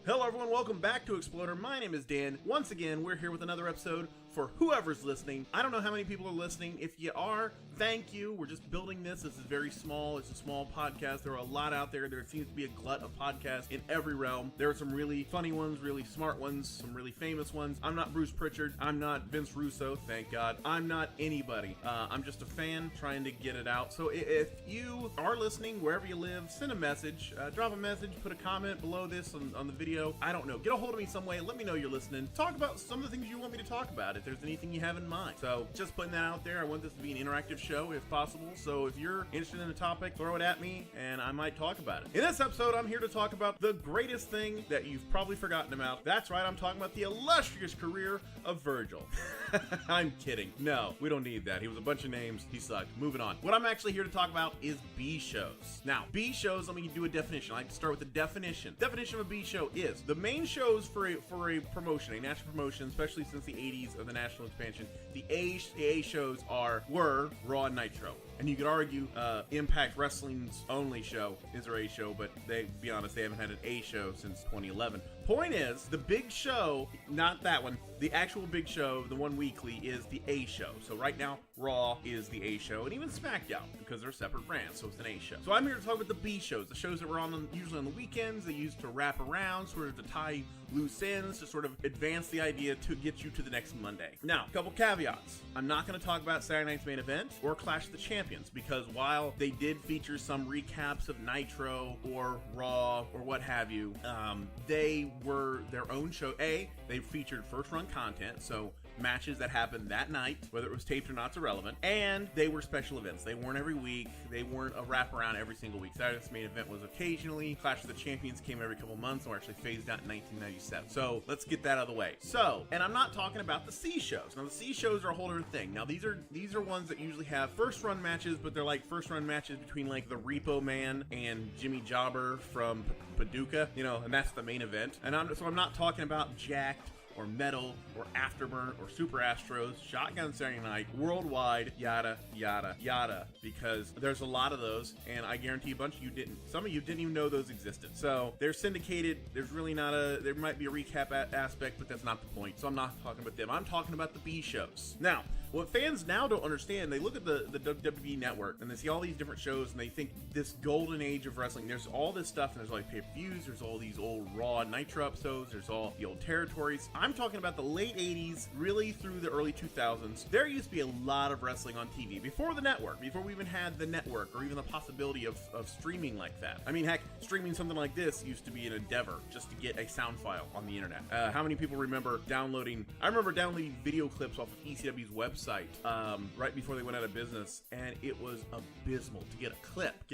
Hello everyone, welcome back to Exploder. My name is Dan. Once again, we're here with another episode for whoever's listening. I don't know how many people are listening. If you are, thank you. We're just building this. This is very small. It's a small podcast. There are a lot out there. There seems to be a glut of podcasts in every realm. There are some really funny ones, really smart ones, some really famous ones. I'm not Bruce Pritchard. I'm not Vince Russo, thank God. I'm not anybody. I'm just a fan trying to get it out. So if you are listening, wherever you live, send a message. Drop a message, put a comment below this on the video. I don't know. Get a hold of me some way. Let me know you're listening. Talk about some of the things you want me to talk about if there's anything you have in mind. So just putting that out there. I want this to be an interactive show if possible. So if you're interested in a topic, throw it at me and I might talk about it. In this episode, I'm here to talk about the greatest thing that you've probably forgotten about. That's right. I'm talking about the illustrious career of Virgil. I'm kidding. No, we don't need that. He was a bunch of names. He sucked. Moving on. What I'm actually here to talk about is B shows. Now, B shows, let me do a definition. I like to start with the definition. Definition of a B show is the main shows for a promotion, a national promotion, especially since the 80s of the national expansion. The A shows were Raw and Nitro. And you could argue Impact Wrestling's only show is their A show, but to be honest, they haven't had an A show since 2011. Point is, the big show, not that one, the actual big show, the one weekly, is the A show. So right now, Raw is the A show, and even SmackDown, because they're separate brands, so it's an A show. So I'm here to talk about the B shows, the shows that were usually on the weekends. They used to wrap around, sort of to tie loose ends, to sort of advance the idea to get you to the next Monday. Now, a couple caveats. I'm not going to talk about Saturday night's main event or Clash of the Champions, because while they did feature some recaps of Nitro or Raw or what have you, they were their own show. They featured first run content, so matches that happened that night, whether it was taped or not, is irrelevant, and they were special events. They weren't every week. They weren't a wraparound every single week. Saturday's main event was occasionally. Clash of the Champions came every couple months and were actually phased out in 1997. So let's get that out of the way. So, and I'm not talking about the C shows. Now the C shows are a whole other thing. Now these are ones that usually have first run matches, but they're like first run matches between like the Repo Man and Jimmy Jobber from Paducah, and that's the main event. And I'm not talking about Jacked or Metal or Afterburn or Super Astros, Shotgun Saturday Night, Worldwide, yada, yada, yada, because there's a lot of those, and I guarantee a bunch of you didn't. Some of you didn't even know those existed. So they're syndicated. There's really there might be a recap aspect, but that's not the point. So I'm not talking about them. I'm talking about the B shows. Now, what fans now don't understand, they look at the WWE network and they see all these different shows and they think this golden age of wrestling, there's all this stuff, and there's like pay-per-views, there's all these old Raw Nitro episodes, there's all the old territories. I'm talking about the late 80s, really through the early 2000s. There used to be a lot of wrestling on TV before the network, before we even had the network or even the possibility of streaming like that. I mean, heck, streaming something like this used to be an endeavor just to get a sound file on the internet. How many people remember downloading? I remember downloading video clips off of ECW's website right before they went out of business, and it was abysmal to get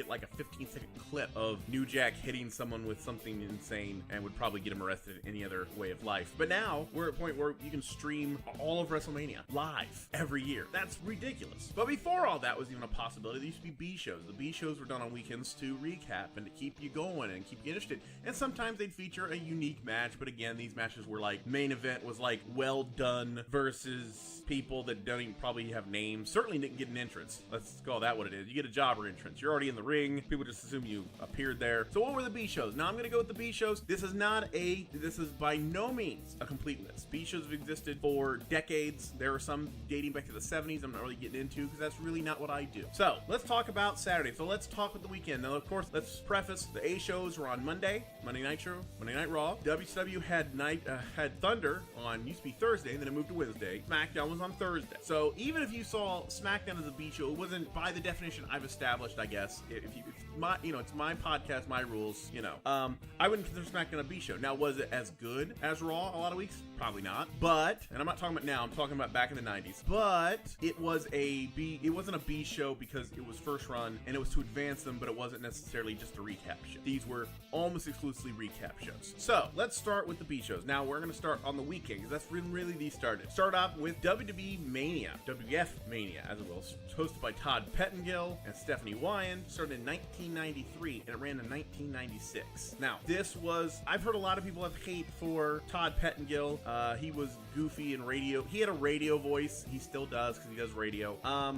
like a 15-second clip of New Jack hitting someone with something insane and would probably get him arrested any other way of life. But now we're at a point where you can stream all of WrestleMania live every year. That's ridiculous. But before all that was even a possibility, there used to be B shows. The B shows were done on weekends to recap and to keep you going and keep you interested. And sometimes they'd feature a unique match, but again, these matches were like, main event was like Well Done versus people that don't even probably have names. Certainly didn't get an entrance. Let's call that what it is. You get a jobber entrance. You're already in the ring. People just assume you appeared there. So what were the B shows? Now I'm going to go with the B shows. This is by no means a complete list. B shows have existed for decades. There are some dating back to the 70s I'm not really getting into because that's really not what I do. So let's talk about Saturday. So let's talk about the weekend. Now, of course, let's preface the A shows were on Monday Nitro, Monday Night Raw. WCW had Thunder on, used to be Thursday, and then it moved to Wednesday. SmackDown was on Thursday. So even if you saw SmackDown as a B show, it wasn't by the definition I've established, I guess. It's my podcast, my rules, I wouldn't consider SmackDown a B show. Now, was it as good as Raw a lot of weeks? Probably not. But, and I'm not talking about now, I'm talking about back in the 90s. But it wasn't a B show because it was first run and it was to advance them, but it wasn't necessarily just a recap show. These were almost exclusively recap shows. So let's start with the B shows. Now we're going to start on the weekend because that's really these started. Start off with WWE Mania, WF Mania, as it will, hosted by Todd Pettengill and Stephanie Wyan. Started in 19 1993 and it ran to 1996. Now, I've heard a lot of people have hate for Todd Pettengill. He was goofy in radio. He had a radio voice. He still does because he does radio.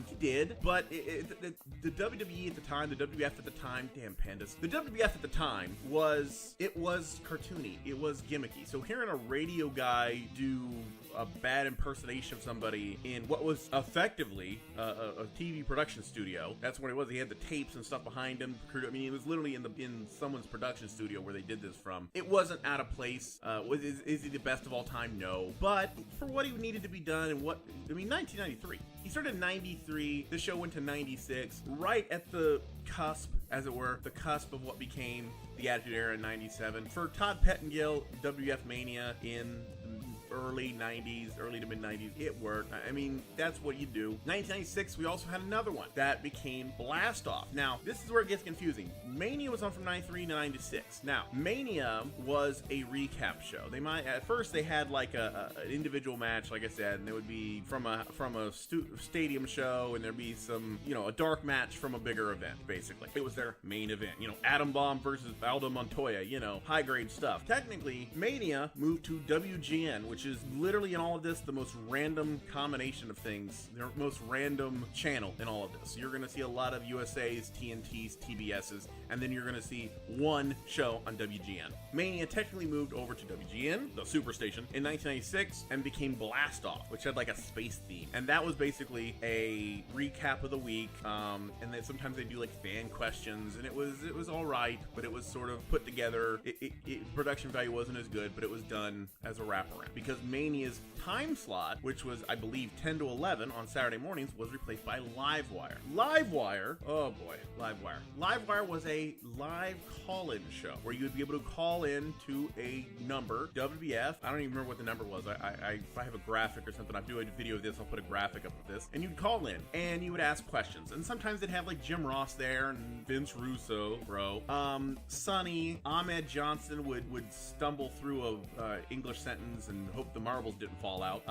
He did, but the WWE at the time, the WWF at the time, damn pandas. The WWF at the time was cartoony. It was gimmicky. So hearing a radio guy do a bad impersonation of somebody in what was effectively a TV production studio. That's what it was. He had the tapes and stuff behind him. I mean, it was literally in someone's production studio where they did this from. It wasn't out of place. Is he the best of all time? No. But for what he needed to be done and 1993. He started in 93. The show went to 96. Right at the cusp, as it were, the cusp of what became the Attitude Era in 97. For Todd Pettengill, WWF Mania in early 90s, early to mid 90s, it worked. I mean, that's what you do. 1996, we also had another one that became Blast Off. Now, this is where it gets confusing. Mania was on from 93 to 96. Now, Mania was a recap show. At first they had like an individual match, like I said, and it would be from a stadium show, and there'd be some, a dark match from a bigger event, basically. It was their main event, Atom Bomb versus Aldo Montoya, high grade stuff. Technically, Mania moved to WGN, which is literally in all of this the most random combination of things, the most random channel in all of this. You're going to see a lot of USA's, TNT's, TBS's, and then you're going to see one show on WGN. Mania technically moved over to WGN, the Superstation, in 1996 and became Blast Off, which had like a space theme. And that was basically a recap of the week. And then sometimes they do like fan questions, and it was all right, but it was sort of put together. Production value wasn't as good, but it was done as a wraparound. Because Mania's time slot, which was, I believe, 10 to 11 on Saturday mornings, was replaced by Livewire. Livewire was a live call-in show where you would be able to call in to a number, WWF. I don't even remember what the number was. If I have a graphic or something, I'll do a video of this, I'll put a graphic up of this, and you'd call in and you would ask questions. And sometimes they'd have like Jim Ross there and Vince Russo, bro. Sonny, Ahmed Johnson would stumble through a English sentence and hope the marbles didn't fall out.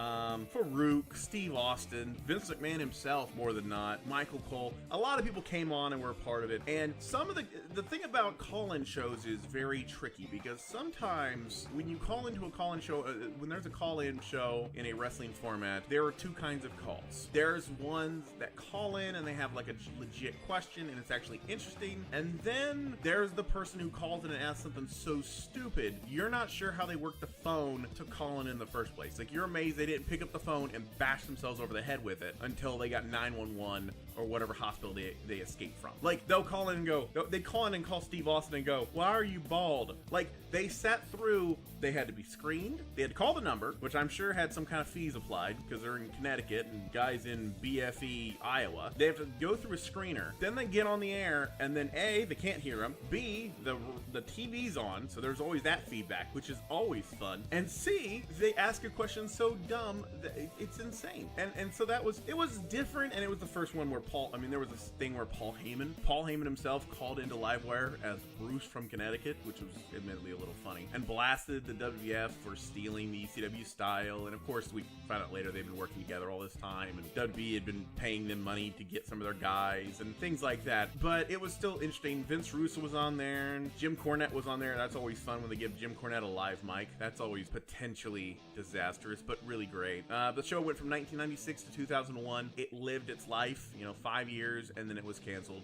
Farouk, Steve Austin, Vince McMahon himself, more than not, Michael Cole. A lot of people came on and were a part of it. And some of the thing about call-in shows is very tricky, because sometimes when you call into a call-in show, when there's a call-in show in a wrestling format, there are two kinds of calls. There's ones that call in and they have like a legit question and it's actually interesting. And then there's the person who calls in and asks something so stupid, you're not sure how they work the phone to call in the first place. Like, you're amazed they didn't pick up the phone and bash themselves over the head with it until they got 911 or whatever hospital they escaped from. Like, they'll call in and go, they call in and call Steve Austin and go, why are you bald? Like, they sat through, they had to be screened, they had to call the number, which I'm sure had some kind of fees applied because they're in Connecticut and guys in BFE, Iowa. They have to go through a screener, then they get on the air, and then A, they can't hear them, B, the TV's on, so there's always that feedback, which is always fun, and C, they ask a question so dumb that it's insane. And so it was different, and it was the first one where there was this thing where Paul Heyman himself called into Livewire as Bruce from Connecticut, which was admittedly a little funny, and blasted the WWF for stealing the ECW style. And of course, we found out later they've been working together all this time, and WWE had been paying them money to get some of their guys and things like that. But it was still interesting. Vince Russo was on there, and Jim Cornette was on there. That's always fun when they give Jim Cornette a live mic. That's always potentially disastrous, but really great. The show went from 1996 to 2001. It lived its life, 5 years, and then it was canceled.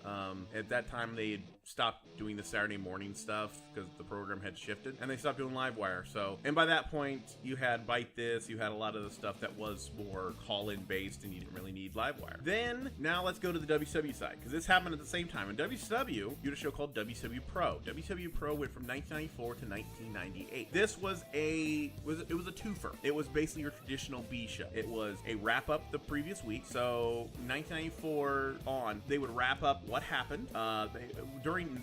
At that time, they had stopped doing the Saturday morning stuff because the program had shifted, and they stopped doing Livewire. So, and by that point, you had Bite This, you had a lot of the stuff that was more call-in based, and you didn't really need Livewire. Then, now let's go to the WCW side, because this happened at the same time. In WCW, you had a show called WCW Pro. WCW Pro went from 1994 to 1998. This was a twofer. It was basically your traditional B show. It was a wrap up the previous week. So 1994 on, they would wrap up what happened.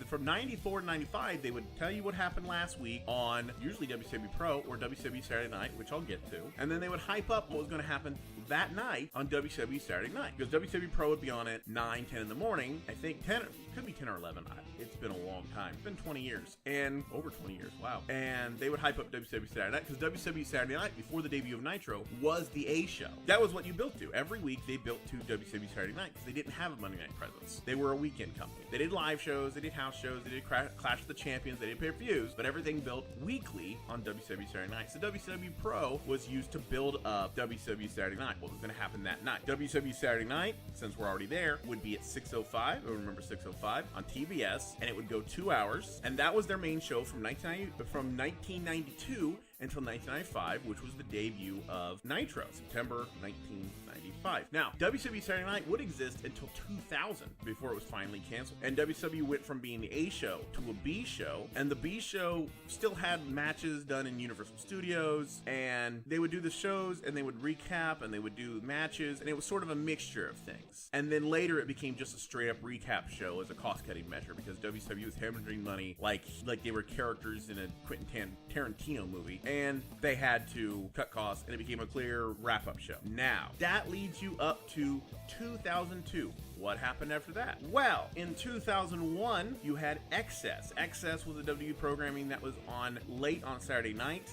From 94 to 95, they would tell you what happened last week on usually WCW Pro or WCW Saturday Night, which I'll get to. And then they would hype up what was going to happen that night on WCW Saturday Night, because WCW Pro would be on at 9, 10 in the morning. I think 10, could be 10 or 11. It's been a long time. It's been 20 years, and over 20 years. Wow. And they would hype up WCW Saturday Night, because WCW Saturday Night, before the debut of Nitro, was the A show. That was what you built to. Every week they built to WCW Saturday Night, because they didn't have a Monday night presence. They were a weekend company. They did live shows. They did house shows, they did Clash of the Champions, they did pay-per-views, but everything built weekly on WCW Saturday Night. So WCW Pro was used to build up WCW Saturday Night. What was going to happen that night? WCW Saturday Night, since we're already there, would be at 6:05. I remember 6:05 on TBS, and it would go 2 hours, and that was their main show from 1992 until 1995, which was the debut of Nitro, September 1995. Now, WCW Saturday Night would exist until 2000 before it was finally canceled. And WCW went from being the A show to a B show, and the B show still had matches done in Universal Studios, and they would do the shows, and they would recap, and they would do matches, and it was sort of a mixture of things. And then later it became just a straight up recap show as a cost-cutting measure, because WCW was hemorrhaging money like they were characters in a Quentin Tarantino movie, and they had to cut costs, and it became a clear wrap-up show. Now, that leads you up to 2002. What happened after that? Well, in 2001, you had Excess. Excess was a WWE programming that was on late on Saturday night,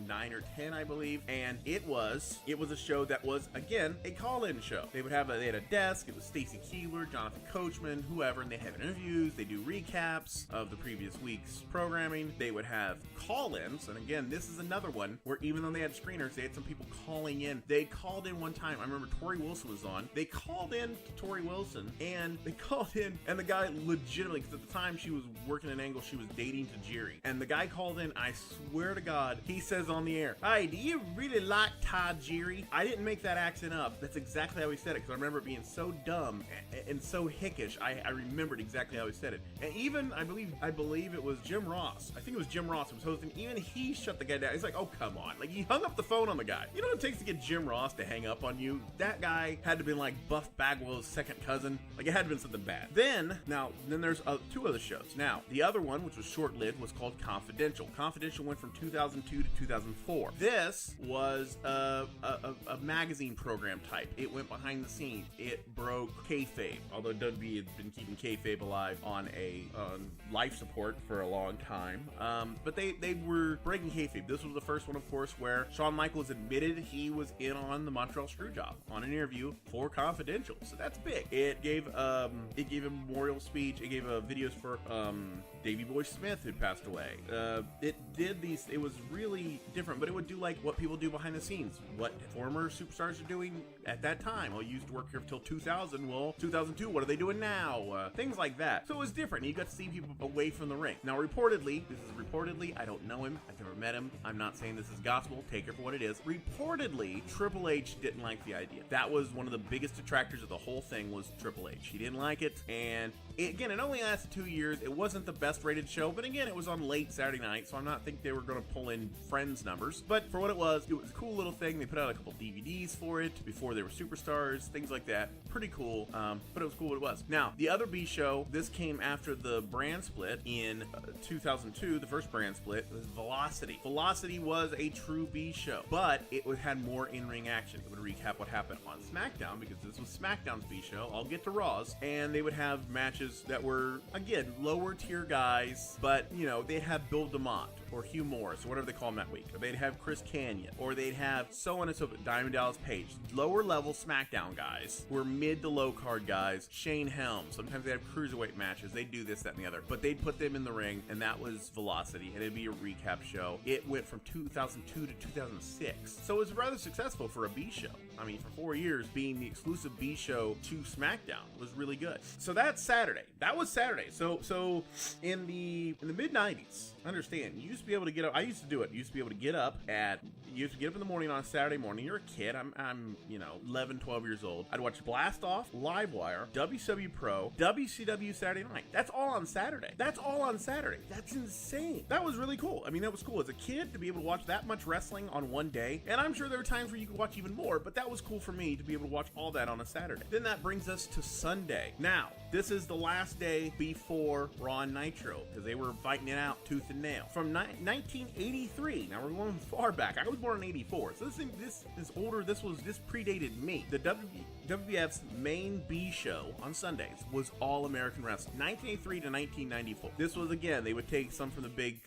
9 or 10, I believe, and it was a show that was, again, a call-in show. They had a desk. It was Stacy Keibler, Jonathan Coachman, whoever, and they have interviews. They do recaps of the previous week's programming. They would have call-ins, and again, this is another one where even though they had screeners, they had some people calling in. They called in one time. I remember Tori Wilson was on. They called in to Tori Wilson, and they called in, and the guy legitimately, because at the time she was working an angle, she was dating Tajiri, and the guy called in, I swear to God, he says on the air, "Hey, do you really like Tajiri?" I didn't make that accent up. That's exactly how he said it, because I remember it being so dumb and so hickish. I remembered exactly how he said it. And even, I believe it was Jim Ross. I think it was Jim Ross who was hosting. Even he shut the guy down. He's like, "Oh, come on." Like, he hung up the phone on the guy. You know what it takes to get Jim Ross to hang up on you? That guy had to be like Buff Bagwell's second cousin. Like, it had to been something bad. Then there's two other shows. Now, the other one, which was short-lived, was called Confidential. Confidential went from 2002 to 2004. This was a magazine program type. It went behind the scenes. It broke kayfabe, although WWE had been keeping kayfabe alive on life support for a long time. But they were breaking kayfabe. This was the first one, of course, where Shawn Michaels admitted he was in on the Montreal Screwjob on an interview for Confidential. So that's big. It gave a memorial speech. It gave videos for Davey Boy Smith, who passed away. It was really different, but it would do like what people do behind the scenes, what former superstars are doing at that time. Well, you used to work here until 2000. Well, 2002, what are they doing now? Things like that. So it was different. You got to see people away from the ring. Now, reportedly, I don't know him. I've never met him. I'm not saying this is gospel. Take it for what it is. Reportedly, Triple H didn't like the idea. That was one of the biggest detractors of the whole thing, was Triple H. He didn't like it, and it only lasted 2 years. It wasn't the best rated show, but again, it was on late Saturday night, so I'm not think they were going to pull in Friends numbers. But for what it was a cool little thing. They put out a couple DVDs for it before they were superstars, things like that. Pretty cool, but it was cool what it was. Now, the other B show, this came after the brand split in 2002. The first brand split was Velocity. Velocity was a true B show, but it had more in-ring action. It would recap what happened on SmackDown, because this was SmackDown's B show. I'll get to Raw's, and they would have matches that were, again, lower tier guys, but they'd have Bill DeMott or Hugh Morris or whatever they call him that week. Or they'd have Chris Kanyon, or they'd have so on and so forth. Diamond Dallas Page. Lower level SmackDown guys were mid to low card guys. Shane Helms. Sometimes they have cruiserweight matches. They'd do this, that, and the other. But they'd put them in the ring, and that was Velocity, and it'd be a recap show. It went from 2002 to 2006. So it was rather successful for a B show. I mean, for 4 years, being the exclusive B show to SmackDown was really good. So that's Saturday. That was Saturday. So in the mid 90s, understand, you used to be able to get up. I used to do it. You used to be able to get up in the morning on a Saturday morning. You're a kid. I'm 11, 12 years old. I'd watch Blast Off, Livewire, WCW Pro, WCW Saturday Night. That's all on Saturday. That's insane. That was really cool. I mean, that was cool as a kid to be able to watch that much wrestling on one day. And I'm sure there were times where you could watch even more, but that was cool for me to be able to watch all that on a Saturday. Then that brings us to Sunday. Now, this is the last day before Raw and Nitro, because they were fighting it out tooth and nail. From 1983, now we're going far back. I was born in 84, so this is older. This predated me. The WWF's main B show on Sundays was All American Wrestling, 1983 to 1994. This was, again, they would take some from the big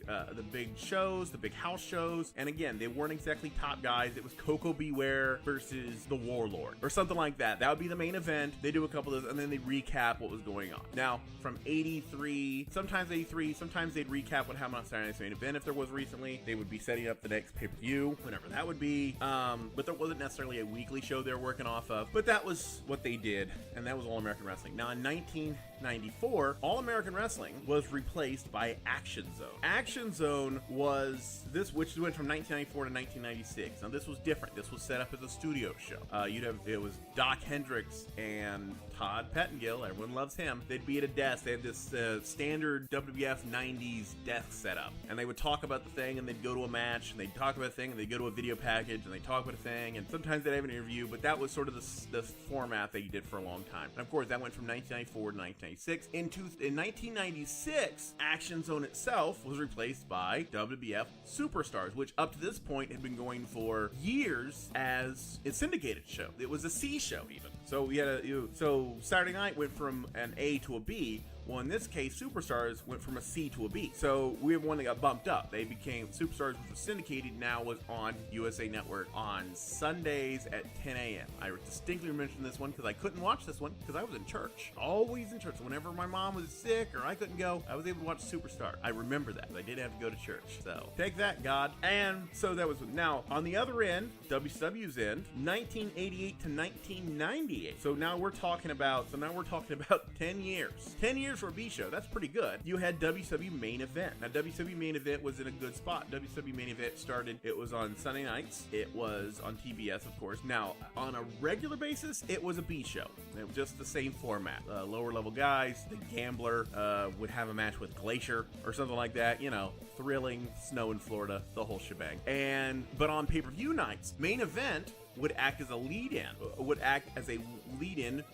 shows, the big house shows, and again, they weren't exactly top guys. It was Coco Beware versus versus the Warlord or something like that. That would be the main event. They do a couple of those, and then they recap what was going on. Now, from 83, sometimes they'd recap what happened on Saturday Night's main event if there was recently. They would be setting up the next pay-per-view, whenever that would be. But there wasn't necessarily a weekly show they were working off of. But that was what they did, and that was All American Wrestling. Now, in 1994, All American Wrestling was replaced by Action Zone. Action Zone was this, which went from 1994 to 1996. Now, this was different. This was set up as a studio show. It was Doc Hendricks and Todd Pettengill. Everyone loves him. They'd be at a desk. They had this standard WWF 90s desk setup, and they would talk about the thing, and they'd go to a match, and they'd talk about a thing, and they'd go to a video package, and they'd talk about a thing, and sometimes they'd have an interview, but that was sort of the format that you did for a long time. And of course, that went from 1994 to 1996. In 1996, Action Zone itself was replaced by WWF Superstars, which up to this point had been going for years as a syndicated show. It was a C show even. So we had so Saturday night went from an A to a B. Well, in this case, Superstars went from a C to a B. So we have one that got bumped up. They became Superstars, which was syndicated, now was on USA Network on Sundays at 10 a.m. I distinctly mentioned this one because I couldn't watch this one because I was in church. Always in church. Whenever my mom was sick or I couldn't go, I was able to watch Superstar. I remember that. I did have to go to church. So take that, God. And so that was, now on the other end, WCW's end, 1988 to 1998. So now we're talking about 10 years. 10 years for a B show. That's pretty good. You had WCW Main Event. Now, WCW Main Event was in a good spot. WCW Main Event started, it was on Sunday nights. It was on TBS, of course. Now, on a regular basis, it was a B show. It was just the same format. Lower level guys, the Gambler would have a match with Glacier or something like that. You know, thrilling, snow in Florida, the whole shebang. But on pay-per-view nights, Main Event would act as a lead-in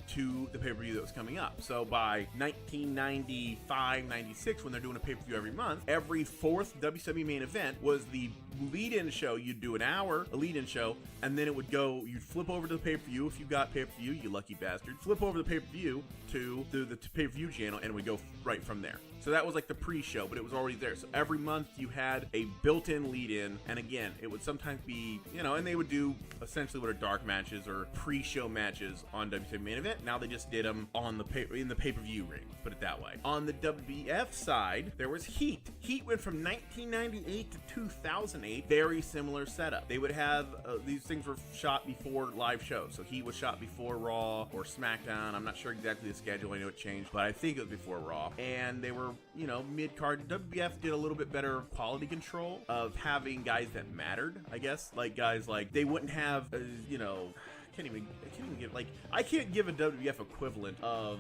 to the pay-per-view that was coming up. So by 1995, 96, when they're doing a pay-per-view every month, every fourth WCW Main Event was the lead-in show. You'd do an hour, a lead-in show, and then you'd flip over to the pay-per-view. If you got pay-per-view, you lucky bastard, flip over the pay-per-view to the pay-per-view channel, and it would go right from there. So that was like the pre-show, but it was already there. So every month you had a built-in lead-in, and again, it would sometimes be, and they would do essentially what are dark matches or pre-show matches on WCW Main Event. Now they just did them in the pay-per-view ring, put it that way. On the WWF side, there was Heat. Heat went from 1998 to 2008, very similar setup. They would have, these things were shot before live shows. So Heat was shot before Raw or SmackDown. I'm not sure exactly the schedule, I know it changed, but I think it was before Raw. And they were, mid-card. WWF did a little bit better quality control of having guys that mattered, I guess. Like guys like, they wouldn't have, I can't give a WWF equivalent of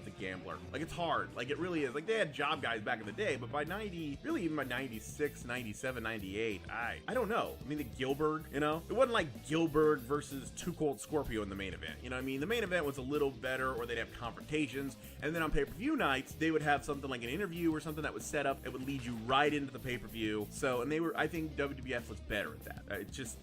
the Gambler. Like, it's hard. Like, it really is. Like, they had job guys back in the day, but by even by 96, 97, 98, I don't know. I mean, the Gilbert, it wasn't like Gilbert versus Too Cold Scorpio in the main event. You know what I mean? The main event was a little better, or they'd have confrontations, and then on pay-per-view nights, they would have something like an interview or something that was set up. It would lead you right into the pay-per-view. So, and I think WWF was better at that.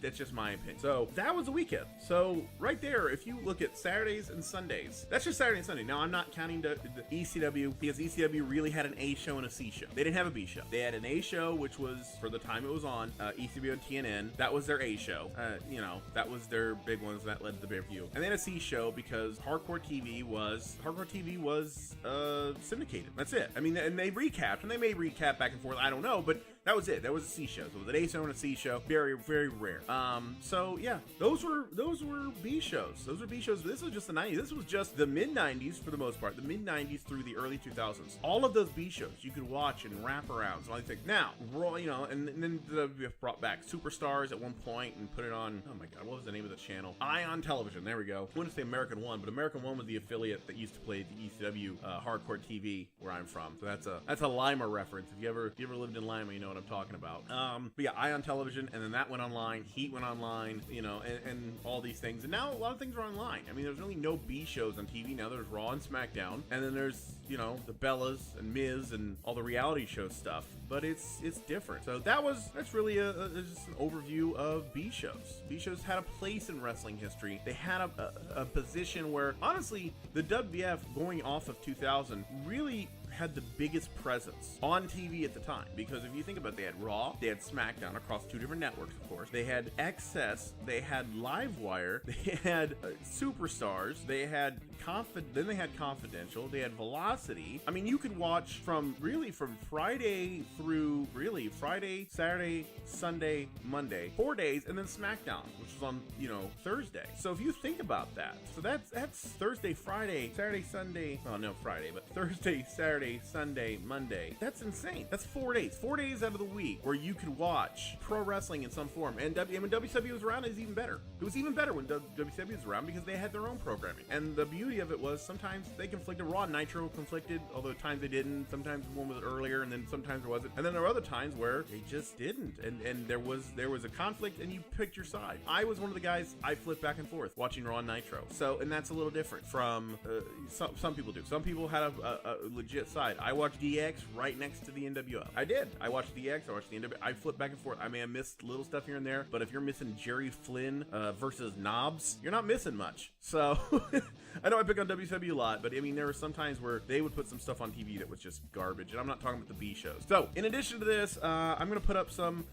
That's just my opinion. So, that was a weekend. So right there, if you look at Saturdays and Sundays, that's just Saturday and Sunday. Now, I'm not counting the ECW, because ECW really had an A show and a C show. They didn't have a B show. They had an A show, which was, for the time it was on, ECW on TNN. That was their A show. That was their big ones that led to the pay-per-view. And then a C show, because Hardcore TV was syndicated. That's it. I mean, and they recapped, and they may recap back and forth. I don't know, but that was it. That was a C show. So it was an A show and a C show. Very, very rare. So yeah, those were B shows. Those were B shows. This was just the 90s. This was just the mid-90s for the most part. The mid-90s through the early 2000s. All of those B shows you could watch and wrap around. So I think now, Raw, and then the WWF brought back Superstars at one point and put it on, oh my God, what was the name of the channel? Ion Television. There we go. I want to say American One, but American One was the affiliate that used to play the ECW Hardcore TV where I'm from. So that's a Lima reference. If you ever lived in Lima, you know what I'm talking about. But yeah, Ion Television, and then that went online. Heat went online, and all these things. And now a lot of things are online. I mean, there's really no B shows on TV now. There's Raw and SmackDown, and then there's the Bellas and Miz and all the reality show stuff. But it's different. So that's really just an overview of B shows. B shows had a place in wrestling history. They had a position where, honestly, the WWF going off of 2000 really had the biggest presence on TV at the time, because if you think about it, they had Raw, they had SmackDown across 2 different networks, of course. They had XS, they had Livewire, they had Superstars, they had then they had Confidential, they had Velocity. I mean, you could watch from Friday through Friday, Saturday, Sunday, Monday, 4 days, and then SmackDown, which was on, Thursday. So if you think about that, so that's Thursday, Friday, Saturday, Sunday, well, no, Friday, but Thursday, Saturday, Sunday, Monday. That's insane. That's 4 days. 4 days out of the week where you could watch pro wrestling in some form. And when WCW was around, it was even better. It was even better when WCW was around because they had their own programming. And the beauty of it was sometimes they conflicted. Raw and Nitro conflicted, although at times they didn't. Sometimes one was earlier, and then sometimes there wasn't. And then there were other times where they just didn't. And there was a conflict, and you picked your side. I was one of the guys, I flipped back and forth watching Raw and Nitro. So, and that's a little different from some people do. Some people had a legit side. I watched DX right next to the NWO. I did. I watched DX, I watched the NWO. I flipped back and forth. I may have missed little stuff here and there, but if you're missing Jerry Flynn versus Knobs, you're not missing much. So, I know I pick on WCW a lot, but I mean, there were some times where they would put some stuff on TV that was just garbage, and I'm not talking about the B shows. So, in addition to this, I'm going to put up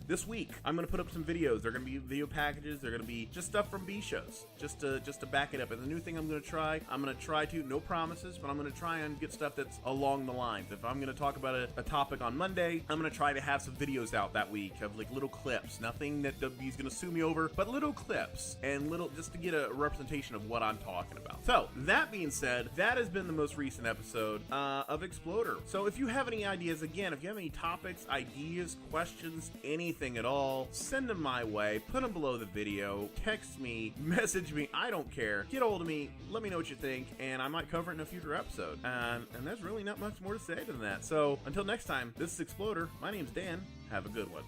this week, I'm going to put up some videos. They're going to be video packages. They're going to be just stuff from B shows, just to back it up. And the new thing I'm going to try to, no promises, but I'm going to try and get stuff that's along the lines. If I'm going to talk about a topic on Monday, I'm going to try to have some videos out that week of like little clips, nothing that WWE's going to sue me over, but little clips and just to get a representation of what I'm talking about. So, that being said, that has been the most recent episode of Exploder. So if you have any ideas, again, if you have any topics, ideas, questions, anything at all, send them my way, put them below the video, text me, message me, I don't care. Get hold of me, let me know what you think, and I might cover it in a future episode. And there's really not much more to say than that. So until next time, this is Exploder. My name's Dan. Have a good one.